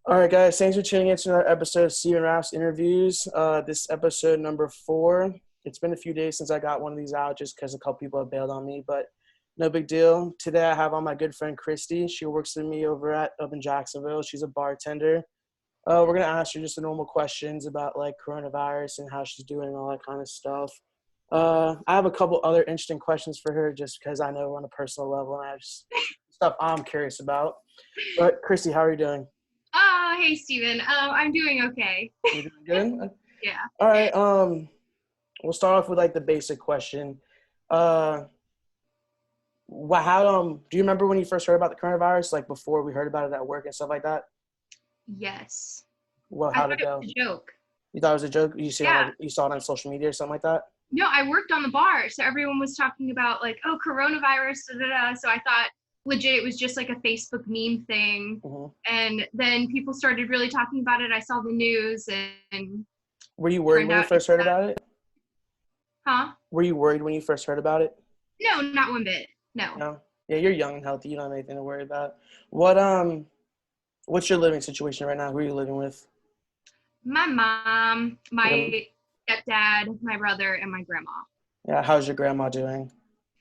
All right, guys. Thanks for tuning in to another episode of Steven Raff's interviews. This episode number 4. It's been a few days since I got one of these out just because a couple people have bailed on me, but no big deal. Today I have on my good friend Christie. She works with me up in Jacksonville. She's a bartender. We're gonna ask her just the normal questions about like coronavirus and how she's doing and all that kind of stuff. I have a couple other interesting questions for her just because I know her on a personal level and I have just stuff I'm curious about. But Christy, how are you doing? Oh, hey, Steven. I'm doing okay. You doing good? Yeah. All right. We'll start off with like the basic question. Uh, how do you remember when you first heard about the coronavirus? Like before we heard about it at work and stuff like that? Yes. Well, I how'd thought it it go? was a joke. You thought it was a joke? Yeah. You saw it on social media or something like that? No, I worked on the bar, so everyone was talking about like, oh, coronavirus, da, da, da. So I thought legit it was just like a Facebook meme thing. Mm-hmm. And then people started really talking about it. I saw the news and Were you worried turned when you out first heard about it? huh? Were you worried when you first heard about it? No, not one bit. No. No. Yeah, you're young and healthy. You don't have anything to worry about. What's your living situation right now? Who are you living with? My mom, Um, my stepdad, my brother, and my grandma. Yeah, how's your grandma doing?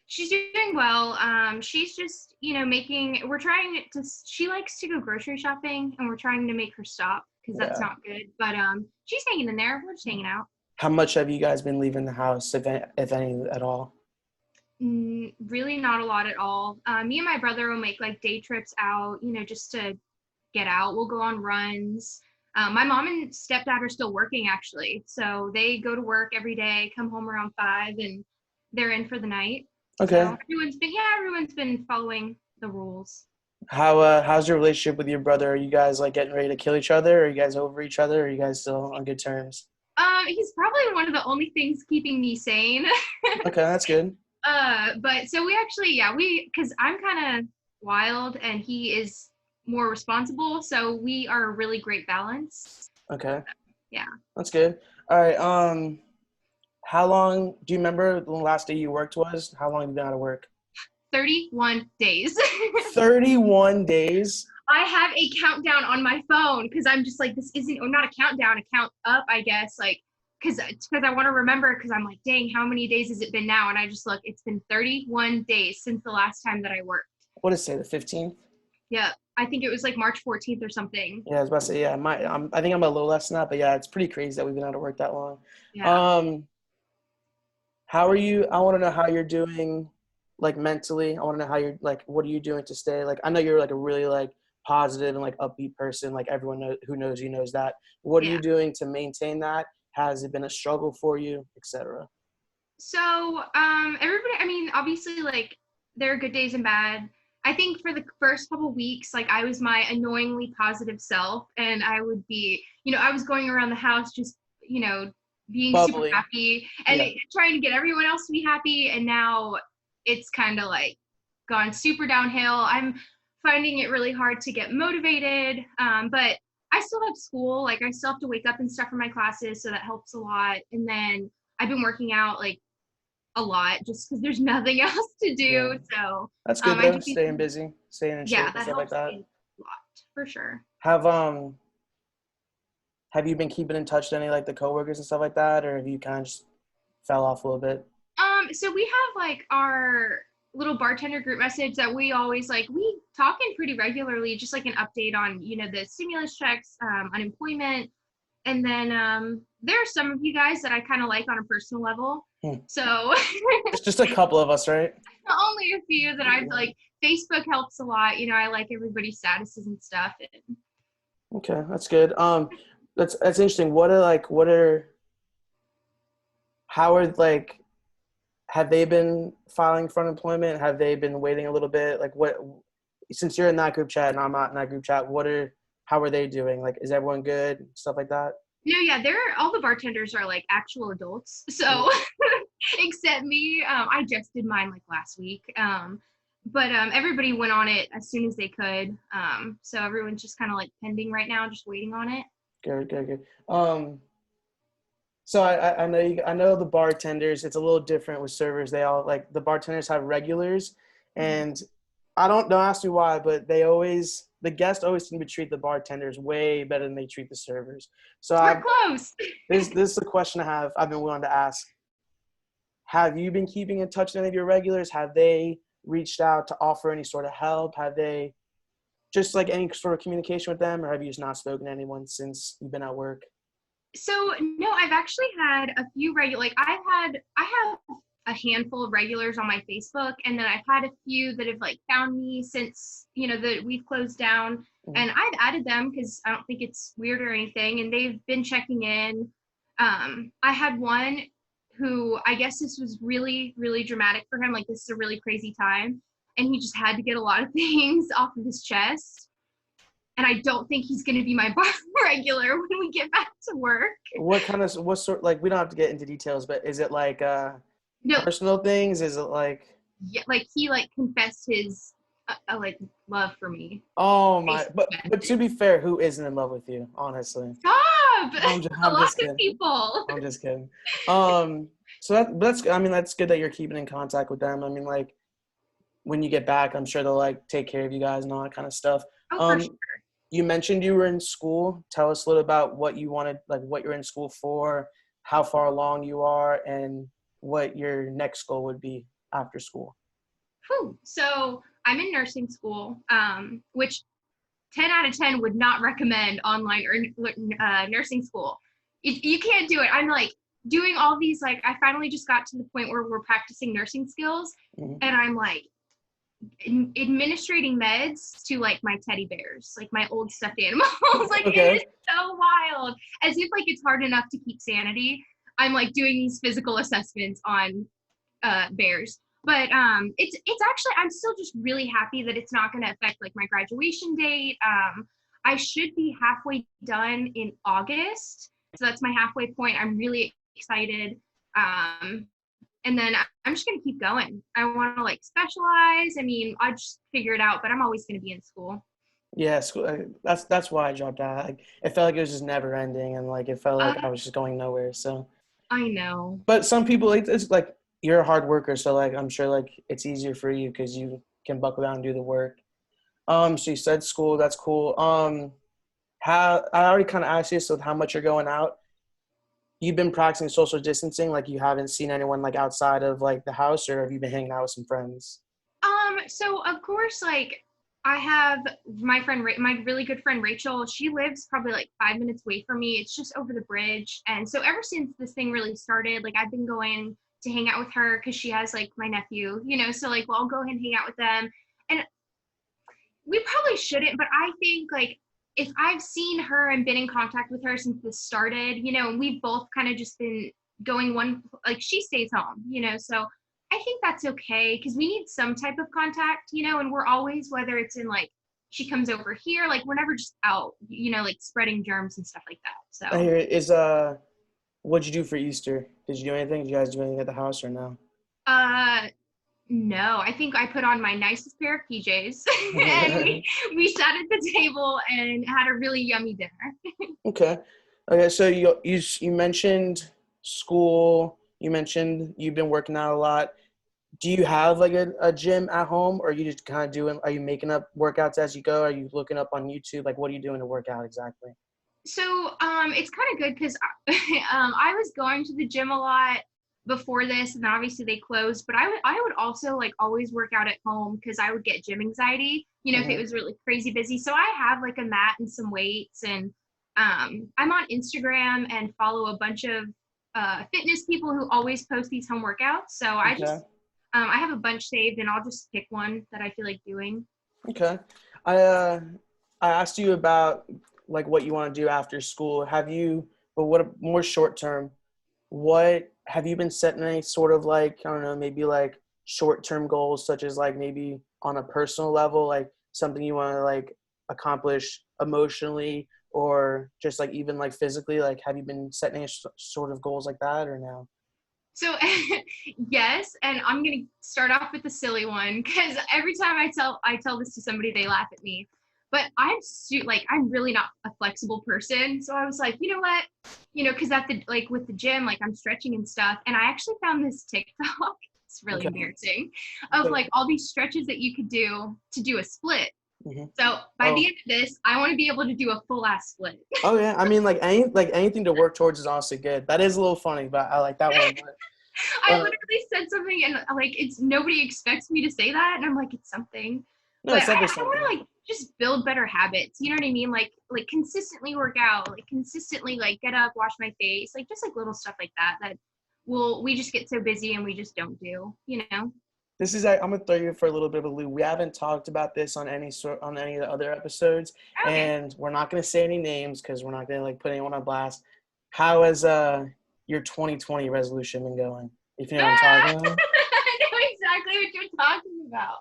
She's doing well. She's just, we're trying to, she likes to go grocery shopping and we're trying to make her stop because that's Yeah. not good. But she's hanging in there. We're just hanging out. How much have you guys been leaving the house, if any at all? Really not a lot at all. Me and my brother will make like day trips out, just to get out. We'll go on runs. My mom and stepdad are still working actually. So they go to work every day, come home around 5 and they're in for the night. Okay. So everyone's been following the rules. How's your relationship with your brother? Are you guys like getting ready to kill each other? Are you guys over each other? Are you guys still on good terms? He's probably one of the only things keeping me sane. Okay, that's good. But so we actually, because I'm kind of wild and he is more responsible, so we are a really great balance. Okay. Yeah. That's good. All right. How long do you remember the last day you worked was? How long have you been out of work? 31 days. 31 days. I have a countdown on my phone because I'm just like, this isn't, or not a countdown, a count up, I guess, like, because I want to remember, because I'm like, dang, how many days has it been now? And I just look, it's been 31 days since the last time that I worked. What did it say, the 15th? Yeah, I think it was like March 14th or something. Yeah, I was about to say, yeah, I think I'm a little less than that, but yeah, it's pretty crazy that we've been out of work that long. Yeah. How are you? I want to know how you're doing, like mentally. I want to know how you're like. What are you doing to stay? Like, I know you're like a really like positive and like upbeat person. Like who knows you knows that. What are Yeah. you doing to maintain that? Has it been a struggle for you, etc.? So, everybody, I mean, obviously, like, there are good days and bad. I think for the first couple weeks, like, I was my annoyingly positive self, and I would be, I was going around the house just, being super Bubbly. happy and Yeah. trying to get everyone else to be happy. And now it's kind of like gone super downhill. I'm finding it really hard to get motivated, but I still have school. Like, I still have to wake up and stuff for my classes, so that helps a lot. And then I've been working out like a lot just because there's nothing else to Yeah. do. So That's good I though. do think, Staying busy, staying in shape and that stuff like helps that. me a lot for sure. Have you been keeping in touch with any like the coworkers and stuff like that, or have you kind of just fell off a little bit? So we have like our little bartender group message that we always like, we talk in pretty regularly, just like an update on, the stimulus checks, unemployment. And then there are some of you guys that I kind of like on a personal level. Hmm. So Just a couple of us, right? only a few that I've like. Facebook helps a lot. I like everybody's statuses and stuff. And Okay, that's good. That's interesting. How are like, have they been filing for unemployment? Have they been waiting a little bit? Like since you're in that group chat and I'm not in that group chat, how are they doing? Like, is everyone good? Stuff like that? no, yeah, all the bartenders are like actual adults. So except me, I just did mine like last week. But everybody went on it as soon as they could. So everyone's just kind of like pending right now, just waiting on it. Good, good, good. So I know the bartenders, it's a little different with servers. They all like the bartenders have regulars, and don't ask me why, but they always the guests always seem to treat the bartenders way better than they treat the servers. So We're close. this is a question I've been willing to ask. Have you been keeping in touch with any of your regulars? Have they reached out to offer any sort of help? Have they just like any sort of communication with them, or have you just not spoken to anyone since you've been at work? So no, I've actually had a few regular, like I have a handful of regulars on my Facebook, and then I've had a few that have like found me since, that we've closed down, Mhm. and I've added them because I don't think it's weird or anything, and they've been checking in. I had one who, I guess this was really, really dramatic for him. Like, this is a really crazy time, and he just had to get a lot of things off of his chest. And I don't think he's going to be my bar regular when we get back to work. What sort, like, we don't have to get into details, but is it like No, personal things? Is it like, yeah, like he like confessed his like love for me. oh my, Basically but to confessed be fair, who isn't in love with you, honestly? Stop! A I'm lot just of kidding. people. I'm just kidding. So I mean, that's good that you're keeping in contact with them. I mean, like, when you get back, I'm sure they'll like take care of you guys and all that kind of stuff. Oh, for sure. You mentioned you were in school. Tell us a little about what you wanted, like what you're in school for, how far along you are, and what your next goal would be after school. Whew. So I'm in nursing school, which 10 out of 10 would not recommend online or nursing school. You can't do it. I'm like doing all these, like, I finally just got to the point where we're practicing nursing skills, Mhm. and I'm like administrating meds to like my teddy bears, like my old stuffed animals. Like, it is Okay. so wild. As if like it's hard enough to keep sanity. I'm like doing these physical assessments on bears. But it's actually, I'm still just really happy that it's not going to affect like my graduation date. I should be halfway done in August, so that's my halfway point. I'm really excited. Um, and then I'm just gonna keep going. I want to like specialize. I mean, I just figure it out, but I'm always gonna be in school. Yeah, school, that's why I dropped out. Like, it felt like it was just never ending, and like it felt like I Uh, was just going nowhere. So, I know. but some people, it's like you're a hard worker, so like I'm sure like it's easier for you because you can buckle down and do the work. So you said school, that's cool. How I already kind of asked you, so how much you're going out? You've been practicing social distancing, like you haven't seen anyone like outside of like the house, or have you been hanging out with some friends? So of course, like I have my friend, my really good friend Rachel. She lives probably like 5 minutes away from me. It's just over the bridge, and so ever since this thing really started, like I've been going to hang out with her because she has like my nephew, So like, well, I'll go ahead and hang out with them, and we probably shouldn't, but I think like if I've seen her and been in contact with her since this started, and we've both kind of just been going one, like she stays home, so I think that's okay because we need some type of contact, and we're always, whether it's in like she comes over here, like we're never just out, like spreading germs and stuff like that. I So hear it. What'd you do for Easter? Did you do anything? Did you guys do anything at the house or no? uh no, I think I put on my nicest pair of PJs and we sat at the table and had a really yummy dinner. Okay. Okay. So you mentioned school. You mentioned you've been working out a lot. Do you have like a gym at home, or are you just kind of doing? Are you making up workouts as you go? Are you looking up on YouTube? Like, what are you doing to work out exactly? So it's kind of good because I was going to the gym a lot before this, and obviously they closed. But I would also like always work out at home because I would get gym anxiety, if it Hmm. was really crazy busy. So I have like a mat and some weights, and I'm on Instagram and follow a bunch of fitness people who always post these home workouts. So Okay. I have a bunch saved, and I'll just pick one that I feel like doing. Okay. I uh I asked you about like what you want to do after school. But what more short term? What have you been setting any sort of like, I don't know, maybe like short term goals, such as like maybe on a personal level, like something you want to like accomplish emotionally, or just like even like physically? Like, have you been setting any sort of goals like that or no? So yes, and I'm gonna start off with the silly one because every time I tell this to somebody, they laugh at me. But I'm really not a flexible person. So I was like, you know what, because at the like with the gym, like I'm stretching and stuff, and I actually found this TikTok. It's really Okay. embarrassing, of Okay. like all these stretches that you could do to do a split. So by the Oh. end of this, I want to be able to do a full ass split. Oh yeah. I mean, like anything to work towards is honestly good. That is a little funny, but I like that one. I Uh, literally said something and like it's nobody expects me to say that and I'm like it's something. no, But it's definitely I want something. to like just build better habits. You know what I mean? Like consistently work out, like consistently like get up, wash my face, like just like little stuff like that we just get so busy and we just don't do, you know? This is I'm gonna throw you for a little bit of a loop. We haven't talked about this on any of the other episodes, Okay. and we're not gonna say any names because we're not gonna like put anyone on blast. How has your 2020 resolution been going? If you know what I'm talking I about. know exactly what you're talking about.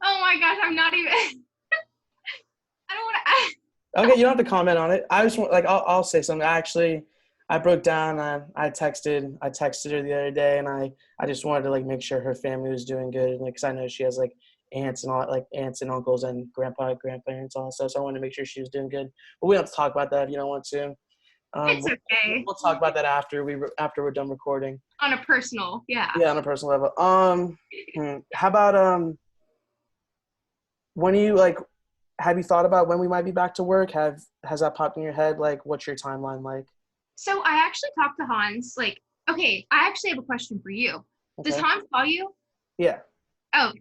Oh my gosh, I'm not even I don't want to Okay, you don't have to comment on it. I just want like I'll say something. Actually, I broke down. I texted her the other day, and I just wanted to like make sure her family was doing good, like because I know she has like aunts and all like aunts and uncles and grandparents also. So I wanted to make sure she was doing good. But we don't have to talk about that if you don't want to. it's We'll, okay. we'll talk about that after we're done recording. On a personal, yeah. Yeah, on a personal level. How about when you like have you thought about when we might be back to work? Has that popped in your head? Like, what's your timeline like? So I actually talked to Hans. Like, okay, I actually have a question for you. Does Okay. Hans call you? Yeah. Oh,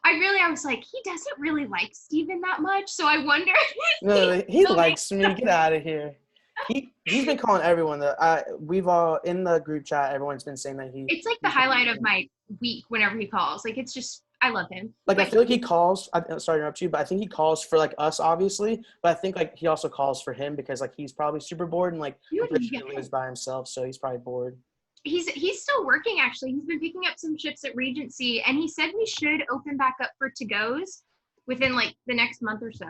I was like, he doesn't really like Steven that much. So I wonder if he No, he still makes likes me. Get out of here. He's been calling everyone that we've all in the group chat. Everyone's been saying that it's like the he's been highlight of calling. my week whenever he calls. Like, it's just, I love him. Like I But feel like he calls. Sorry to interrupt you, but I think he calls for like us, obviously. But I think like he also calls for him because like he's probably super bored and like I'm pretty yeah, sure he lives by himself, so he's probably bored. he's still working actually. He's been picking up some shifts at Regency and he said we should open back up for to-goes within like the next month or so.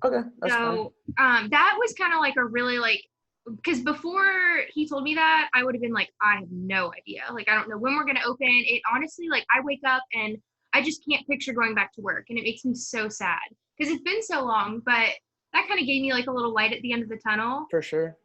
Okay, that's fine. So that was kind of like a really like because before he told me that, I would have been like, I have no idea. Like, I don't know when we're gonna open. It honestly, like, I wake up and I just can't picture going back to work, and it makes me so sad because it's been so long. But that kind of gave me like a little light at the end of the tunnel. For sure,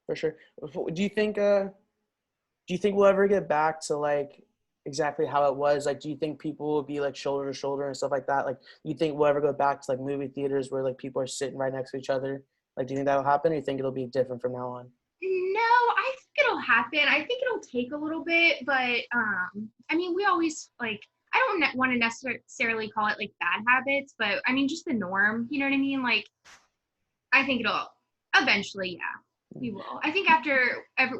for sure. Do you think we'll ever get back to like exactly how it was? Like, do you think people will be like shoulder to shoulder and stuff like that? Like, do you think we'll ever go back to like movie theaters where like people are sitting right next to each other? Like, do you think that'll happen, or do you think it'll be different from now on? No, I think it'll happen. I think it'll take a little bit, but I mean, we always like. I don't want to necessarily call it like bad habits, but I mean, just the norm. You know what I mean? Like, I think it'll eventually, yeah, we will. I think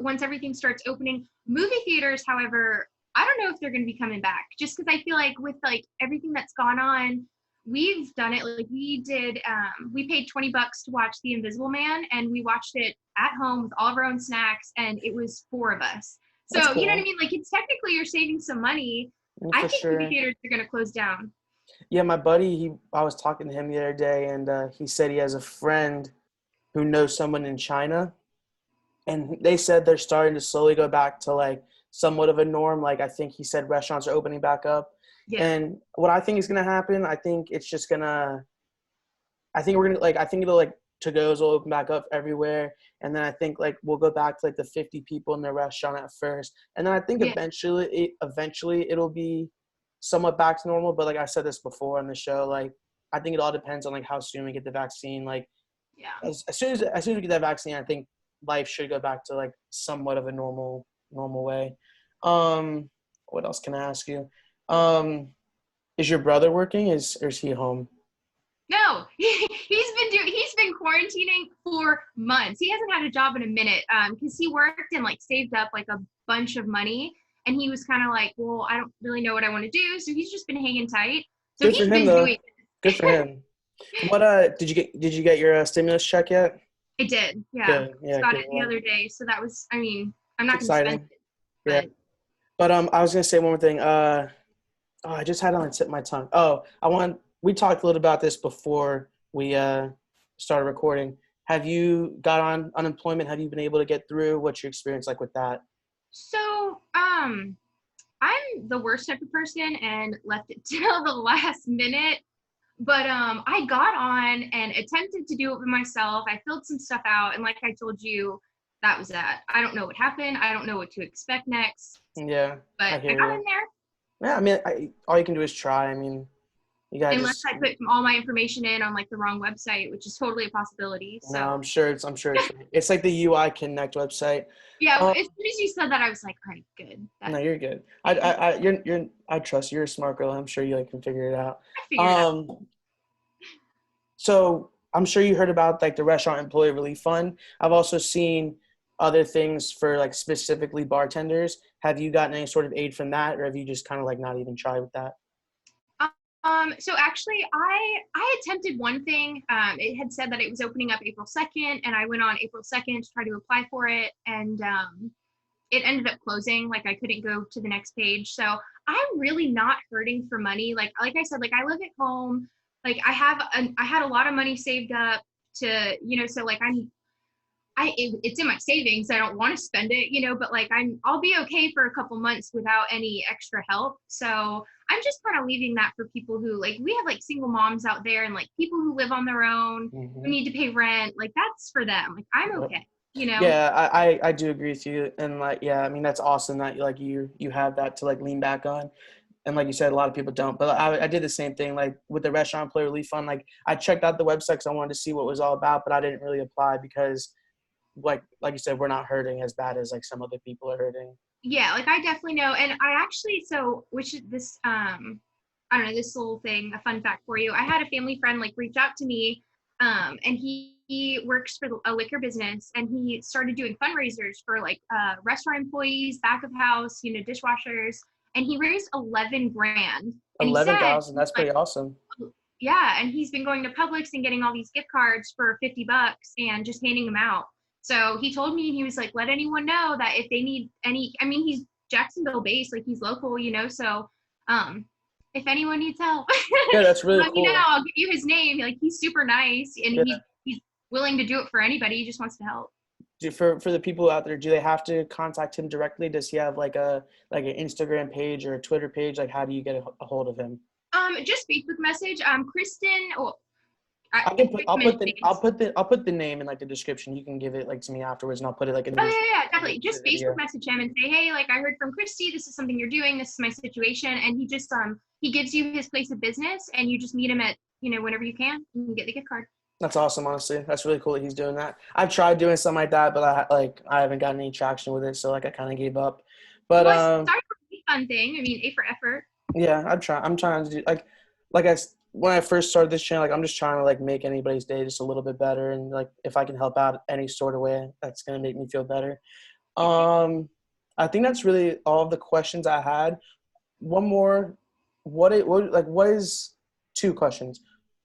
once everything starts opening, movie theaters, however, I don't know if they're going to be coming back just because I feel like with like everything that's gone on, we've done it. Like we paid $20 to watch The Invisible Man and we watched it at home with all of our own snacks and it was four of us. That's So, you know what I cool. mean? Like it's technically you're saving some money. I For think movie sure. theaters are going to close down. Yeah, my buddy, I was talking to him the other day, and he said he has a friend who knows someone in China, and they said they're starting to slowly go back to like somewhat of a norm. Like I think he said restaurants are opening back up, Yeah. and what I think is gonna happen, I think it's just gonna, I think we're gonna like, I think it'll like to goes will open back up everywhere, and then I think like we'll go back to like the 50 people in the restaurant at first, and then I think Yeah. eventually it'll be somewhat back to normal. But like I said this before on the show, like I think it all depends on like how soon we get the vaccine. Like Yeah. as soon as we get that vaccine, I think life should go back to like somewhat of a normal way. Um, what else can I ask you? Um, is your brother working? Is he home? No, he's been quarantining for months. He hasn't had a job in a minute because he worked and like saved up like a bunch of money, and he was kind of like, well, I don't really know what I want to do, so he's just been hanging tight. So Good for he's him been though. doing. Good for him. What did you get your stimulus check yet? I did, yeah. Good. Just Yeah, got good it the one. other day, so that was. I mean, I'm It's not going to spend exciting. it, Yeah. but But I was gonna say one more thing. I just had it on the tip of my tongue. Oh, we talked a little about this before we started recording. Have you got on unemployment? Have you been able to get through? What's your experience like with that? so I'm the worst type of person and left it till the last minute. But I got on and attempted to do it with myself. I filled some stuff out, and like I told you, that was that. I don't know what happened. I don't know what to expect next, Yeah, but I I hear got you. in there. Yeah, I mean, all you can do is try. I mean, You gotta Unless just. I put all my information in on like the wrong website, which is totally a possibility. No, So I'm sure it's like the UI Connect website. yeah, Um, as soon as you said that, I was like, all right, good. no, That you're good. I I trust you. You're a smart girl. I'm sure you like can figure it out. figured it out. Um, so I'm sure you heard about like the Restaurant Employee Relief Fund. I've also seen other things for like specifically bartenders. Have you gotten any sort of aid from that, or have you just kind of like not even tried with that? So actually, I attempted one thing. It had said that it was opening up April 2nd, and I went on April 2nd to try to apply for it, and it ended up closing. Like I couldn't go to the next page. So I'm really not hurting for money. Like I said, like I live at home. Like I had a lot of money saved up to, so like it's in my savings. I don't want to spend it, but like I'll be okay for a couple months without any extra help. So I'm just kind of leaving that for people who like, we have like single moms out there and like people who live on their own, who Mm-hmm. need to pay rent. Like that's for them. Like I'm okay. Yeah, I do agree with you, and like yeah, I mean that's awesome that like you have that to like lean back on, and like you said, a lot of people don't. But I did the same thing like with the Restaurant Employee Relief Fund. Like I checked out the website because I wanted to see what it was all about, but I didn't really apply because like you said, we're not hurting as bad as like some other people are hurting. Yeah, like I definitely know. And I actually, so which is this I don't know, this little thing, a fun fact for you. I had a family friend like reach out to me, and he works for a liquor business, and he started doing fundraisers for like restaurant employees, back of house, dishwashers, and he raised 11 grand. And he said 11,000. That's like, pretty awesome. yeah, and he's been going to Publix and getting all these gift cards for $50 and just handing them out. So he told me, he was like, let anyone know that if they need any, I mean, he's Jacksonville based, like he's local, so if anyone needs help, Yeah, that's really let me know. cool. I'll give you his name. Like he's super nice and Yeah. he's willing to do it for anybody. He just wants to help. For the people out there, do they have to contact him directly? Does he have like an Instagram page or a Twitter page? Like how do you get a hold of him? Just Facebook message. Kristen. Oh, I can put I'll put the name in like the description. You can give it like to me afterwards, and I'll put it like in Oh the yeah, definitely. the Just Facebook video. message him and say, hey, like I heard from Christie, this is something you're doing, this is my situation, and he just he gives you his place of business, and you just meet him at whenever you can, and you get the gift card. That's awesome, honestly. That's really cool that he's doing that. I've tried doing something like that, but I haven't gotten any traction with it, so like I kind of gave up. But Well, I started with a fun thing. I mean, A for effort. yeah, I'm trying to do when I first started this channel, like I'm just trying to like make anybody's day just a little bit better, and like if I can help out any sort of way, that's gonna make me feel better. I think that's really all of the questions I had. One more, what is two questions?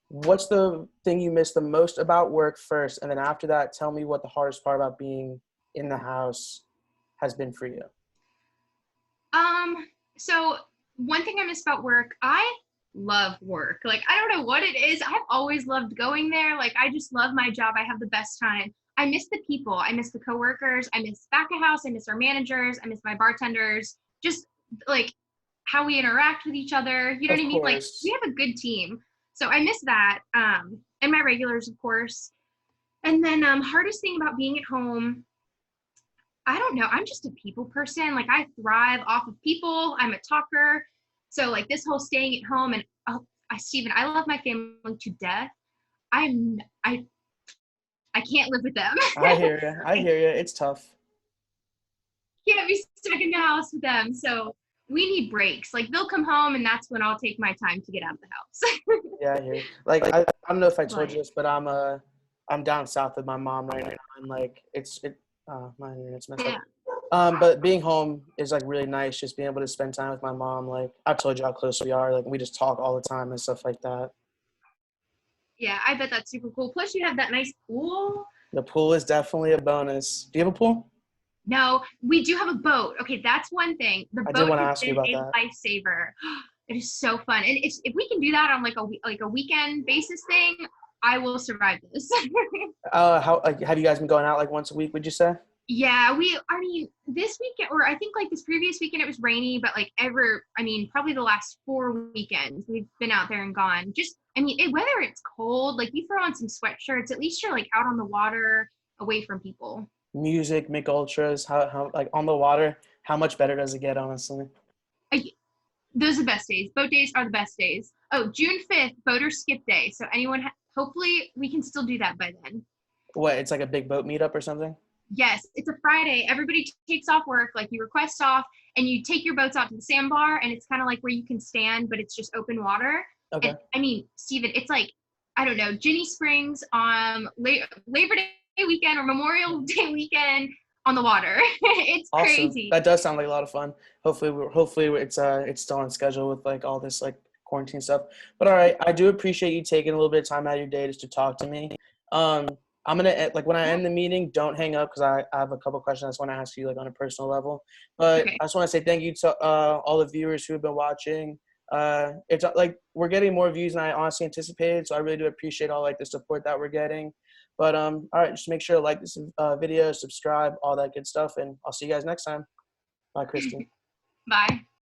What's the thing you miss the most about work first, and then after that, tell me what the hardest part about being in the house has been for you. So one thing I miss about work, I love work. Like I don't know what it is. I've always loved going there. Like I just love my job. I have the best time. I miss the people. I miss the coworkers. I miss back of house. I miss our managers. I miss my bartenders. Just like how we interact with each other. You know what Of I mean? Like course. we have a good team. So I miss that. And my regulars, of course. And then hardest thing about being at home, I don't know. I'm just a people person. Like I thrive off of people. I'm a talker. So like this whole staying at home and Steven, I love my family to death. I'm I can't live with them. I hear you. I hear you. It's tough. Can't be stuck in the house with them. So we need breaks. Like they'll come home and that's when I'll take my time to get out of the house. Yeah, I hear you. Like I don't know if I told But you this, but I'm down south with my mom right now, and like my internet's messed up. yeah. But being home is like really nice, just being able to spend time with my mom. Like I told you how close we are. Like we just talk all the time and stuff like that. Yeah, I bet that's super cool. Plus you have that nice pool. The pool is definitely a bonus. Do you have a pool? No, we do have a boat. Okay, that's one thing. The I did boat want to has ask you been about a that. lifesaver. It is so fun, and it's if we can do that on like a weekend basis thing, I will survive this. How like have you guys been going out like once a week? Would you say? Yeah, I mean, this weekend, or I think like this previous weekend, it was rainy, but like I mean, probably the last 4 weekends, we've been out there and gone. Just, I mean, whether it's cold, like you throw on some sweatshirts, at least you're like out on the water, away from people. Music, Mick Ultras, how like on the water, how much better does it get, honestly? I, those are the best days. Boat days are the best days. Oh, June 5th, boater skip day. So anyone, hopefully we can still do that by then. What? It's like a big boat meetup or something? Yes, it's a Friday. Everybody takes off work, like you request off, and you take your boats out to the sandbar, and it's kind of like where you can stand, but it's just open water. Okay. And I mean, Steven, it's like, I don't know, Ginny Springs on Labor Day weekend or Memorial Day weekend on the water. It's Awesome. crazy. That does sound like a lot of fun. Hopefully it's still on schedule with like all this like quarantine stuff. But all right, I do appreciate you taking a little bit of time out of your day just to talk to me. Um, I'm gonna like when I Yeah. end the meeting, don't hang up because I have a couple questions I just want to ask you like on a personal level. But Okay. I just want to say thank you to all the viewers who have been watching. It's like we're getting more views than I honestly anticipated, so I really do appreciate all like the support that we're getting. But all right, just make sure to like this video, subscribe, all that good stuff, and I'll see you guys next time. Bye, Christie. Bye.